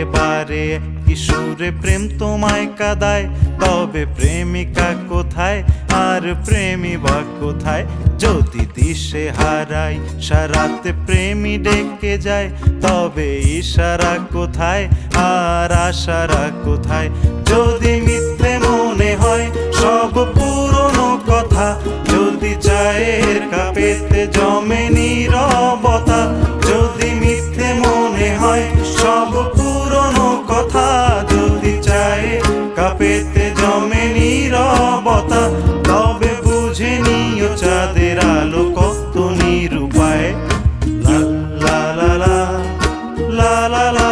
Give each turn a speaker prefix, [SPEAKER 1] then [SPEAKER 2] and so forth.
[SPEAKER 1] বারে বারে কিশোরে প্রেম তোমায় কাঁদায়, তবে প্রেমিকা কোথায় আর প্রেমী বা কোথায়? যদি দিশে হারাই সারাতে প্রেমী ডেকে যায়, তবে ইশারা কোথায় আর আশারা কোথায়? যদি মিথ্যে মনে হয় সব পুরনো কথা, যদি চায়ের কাপেতে জমে নীরবতা, যদি মিথ্যে মনে হয় সব পুরনো কথা, যদি চায়ের কাপেতে জমে নীরবতা, তবে বুঝে নিও চাঁদের আলো কত নিরুপায়। লা লা লা লা লা লা লা।